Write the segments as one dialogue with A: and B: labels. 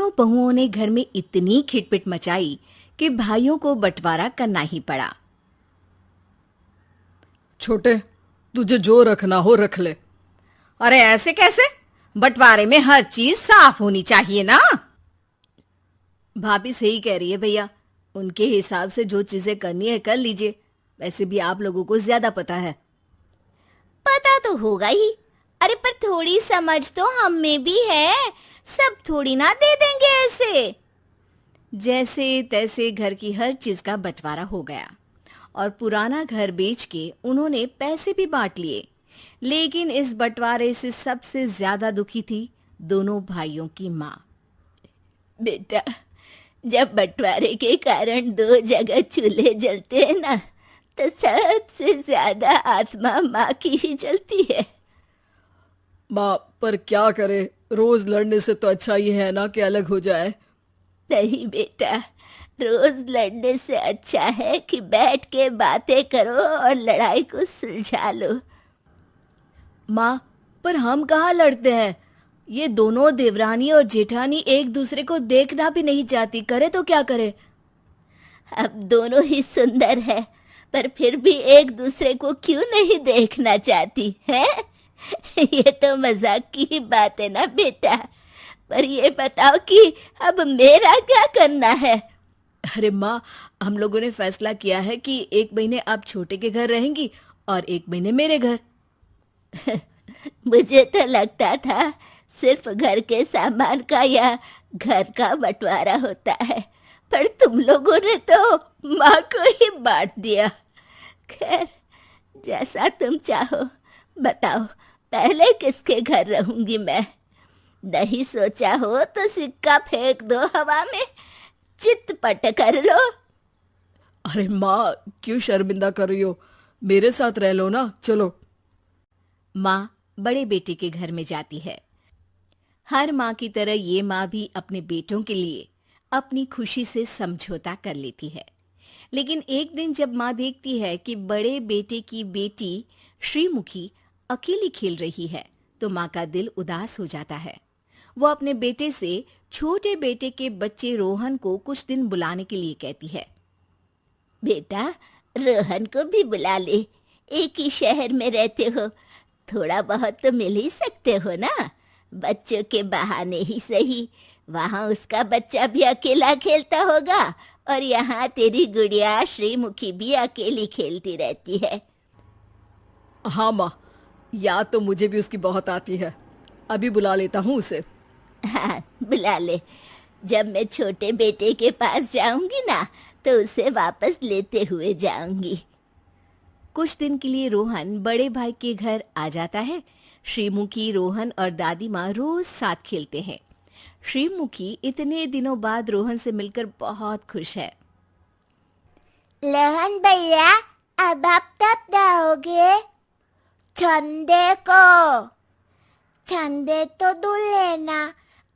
A: दोनों बहुओं ने घर में इतनी खिटपिट मचाई कि भाइयों को बंटवारा करना ही पड़ा।
B: छोटे, तुझे जो रखना हो रख ले।
A: अरे ऐसे कैसे? बंटवारे में हर चीज साफ होनी चाहिए ना। भाभी सही कह रही है भैया, उनके हिसाब से जो चीजें करनी है कर लीजिए। वैसे भी आप लोगों को ज्यादा पता है।
C: पता तो होगा ही। अरे पर थोड़ी समझ तो हम में भी है, सब थोड़ी ना दे देंगे ऐसे।
A: जैसे तैसे घर की हर चीज का बंटवारा हो गया और पुराना घर बेच के उन्होंने पैसे भी बांट लिए। लेकिन इस बंटवारे से सबसे ज्यादा दुखी थी दोनों भाइयों की माँ।
C: बेटा, जब बंटवारे के कारण दो जगह चूल्हे जलते हैं ना, तो सबसे ज्यादा आत्मा माँ की ही जलती है।
B: माँ, पर क्या करे, रोज लड़ने से तो अच्छा ही है ना कि अलग हो जाए।
C: नहीं बेटा, रोज लड़ने से अच्छा है कि बैठ के बातें करो और लड़ाई को सुलझा लो।
A: माँ, पर हम कहाँ लड़ते हैं? ये दोनों देवरानी और जेठानी एक दूसरे को देखना भी नहीं चाहती, करे तो क्या करे?
C: अब दोनों ही सुंदर है, पर फिर भी एक दूसरे को क्यों नहीं देखना चाहती है? ये तो मजाक की ही बात है ना बेटा। पर ये बताओ कि अब मेरा क्या करना है?
A: अरे माँ, हम लोगों ने फैसला किया है कि एक महीने आप छोटे के घर रहेंगी और एक महीने मेरे घर।
C: मुझे तो लगता था सिर्फ घर के सामान का या घर का बंटवारा होता है, पर तुम लोगों ने तो माँ को ही बांट दिया। खैर, जैसा तुम चाहो। बताओ, पहले किसके घर रहूंगी मैं? नहीं सोचा हो तो सिक्का फेंक दो हवा में, चितपट कर लो।
B: अरे माँ, क्यों शर्मिंदा कर रही हो? मेरे साथ रह लो ना, चलो।
A: माँ बड़े बेटे के घर में जाती है। हर माँ की तरह ये माँ भी अपने बेटों के लिए अपनी खुशी से समझौता कर लेती है। लेकिन एक दिन जब माँ देखती है कि बड़े बेटे की बेटी श्रीमुखी अकेली खेल रही है, तो माँ का दिल उदास हो जाता है। वो अपने बेटे से छोटे बेटे के बच्चे रोहन को कुछ दिन बुलाने के लिए कहती है।
C: बेटा, रोहन को भी बुला ले, एक ही शहर में रहते हो, थोड़ा बहुत तो मिल ही सकते हो ना। बच्चों के बहाने ही सही, वहाँ उसका बच्चा भी अकेला खेलता होगा और यहाँ तेरी गुड़िया श्रीमुखी भी अकेली खेलती रहती है।
B: हाँ माँ, याद तो मुझे भी उसकी बहुत आती है। अभी बुला लेता हूँ उसे।
C: हाँ, बुला ले। जब मैं छोटे बेटे के पास जाऊंगी ना, तो उसे वापस लेते हुए जाऊंगी।
A: कुछ दिन के लिए रोहन बड़े भाई के घर आ जाता है। श्रीमुखी, रोहन और दादी माँ रोज साथ खेलते हैं। श्रीमुखी इतने दिनों बाद रोहन से मिलकर बहुत खुश है।
C: रोहन भैया, अब आप कब आओगे? ठंडे को। ठंडे तो धुल लेना,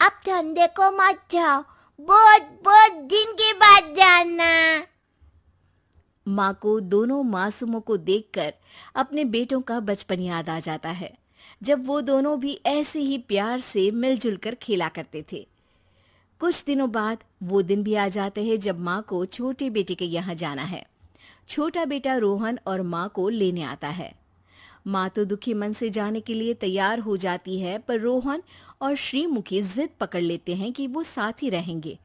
C: अब ठंडे को मत जाओ, बहुत बहुत दिन के बाद जाना।
A: माँ को दोनों मासूमों को देखकर अपने बेटों का बचपन याद आ जाता है, जब वो दोनों भी ऐसे ही प्यार से मिलजुल कर खेला करते थे। कुछ दिनों बाद वो दिन भी आ जाते हैं जब माँ को छोटे बेटे के यहाँ जाना है। छोटा बेटा रोहन और माँ को लेने आता है। माँ तो दुखी मन से जाने के लिए तैयार हो जाती है, पर रोहन और श्रीमुखी जिद पकड़ लेते हैं कि वो साथ ही रहेंगे।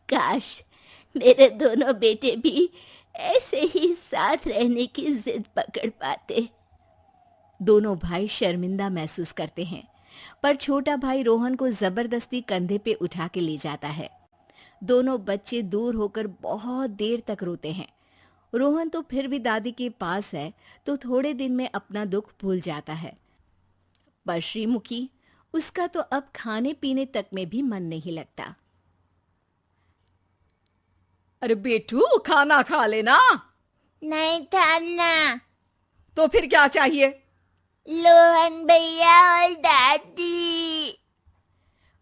C: काश मेरे दोनों बेटे भी ऐसे ही साथ रहने की जिद पकड़ पाते।
A: दोनों भाई शर्मिंदा महसूस करते हैं, पर छोटा भाई रोहन को जबरदस्ती कंधे पे उठा के ले जाता है। दोनों बच्चे दूर होकर बहुत देर तक रोते हैं। रोहन तो फिर भी दादी के पास है, तो थोड़े दिन में अपना दुख भूल जाता है। पर श्रीमुखी, उसका तो अब खाने पीने तक में भी मन नहीं लगता।
B: अरे बेटू, खाना खा लेना।
C: नहीं खाना।
B: तो फिर क्या चाहिए?
C: रोहन भैया और दादी।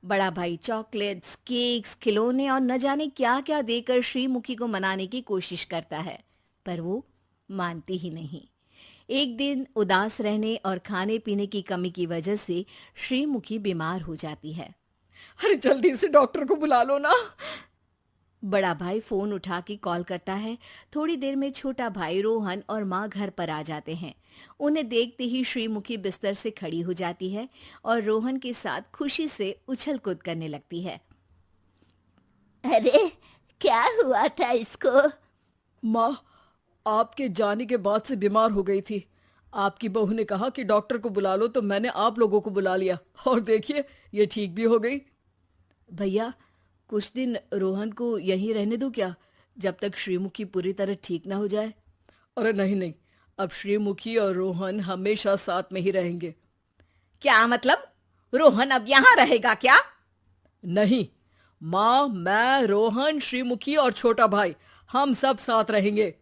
A: बड़ा भाई चॉकलेट्स, केक्स, खिलौने और न जाने क्या क्या देकर श्रीमुखी को मनाने की कोशिश करता है, पर वो मानती ही नहीं। एक दिन उदास रहने और खाने पीने की कमी की वजह से श्रीमुखी बीमार हो जाती है।
B: अरे जल्दी से डॉक्टर को बुला लो ना।
A: बड़ा भाई फोन उठा के कॉल करता है। थोड़ी देर में छोटा भाई रोहन और माँ घर पर आ जाते हैं। उन्हें देखते ही श्रीमुखी बिस्तर से खड़ी हो जाती है और रोहन के साथ खुशी से उछल कूद करने लगती है।
C: अरे क्या हुआ था इसको?
B: माँ, आपके जाने के बाद से बीमार हो गई थी। आपकी बहू ने कहा कि डॉक्टर को बुला लो, तो मैंने आप लोगों को बुला लिया और देखिए ये ठीक भी हो गई।
A: भैया, कुछ दिन रोहन को यहीं रहने दो क्या, जब तक श्रीमुखी पूरी तरह ठीक ना हो जाए।
B: अरे नहीं नहीं, अब श्रीमुखी और रोहन हमेशा साथ में ही रहेंगे।
A: क्या मतलब? रोहन अब यहाँ रहेगा क्या?
B: नहीं माँ, मैं, रोहन, श्रीमुखी और छोटा भाई, हम सब साथ रहेंगे।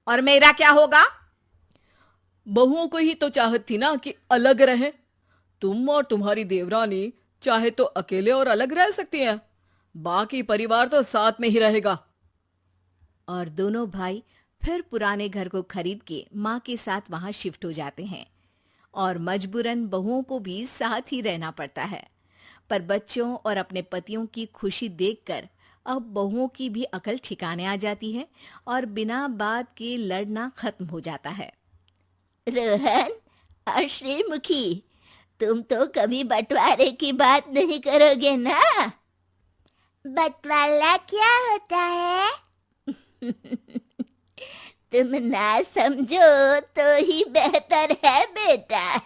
A: और मेरा क्या होगा?
B: बहुओं को ही तो चाहत थी ना कि अलग रहें। तुम और तुम्हारी देवरानी चाहे तो अकेले और अलग रह सकती हैं, बाकी परिवार तो साथ में ही रहेगा।
A: और दोनों भाई फिर पुराने घर को खरीद के माँ के साथ वहां शिफ्ट हो जाते हैं और मजबूरन बहुओं को भी साथ ही रहना पड़ता है। पर बच्चों और अपने पतियों की खुशी देखकर अब बहुओं की भी अकल ठिकाने आ जाती है और बिना बात के लड़ना खत्म हो जाता है।
C: रोहन और श्रीमुखी, तुम तो कभी बंटवारे की बात नहीं करोगे ना? बंटवारा क्या होता है? तुम ना समझो तो ही बेहतर है बेटा।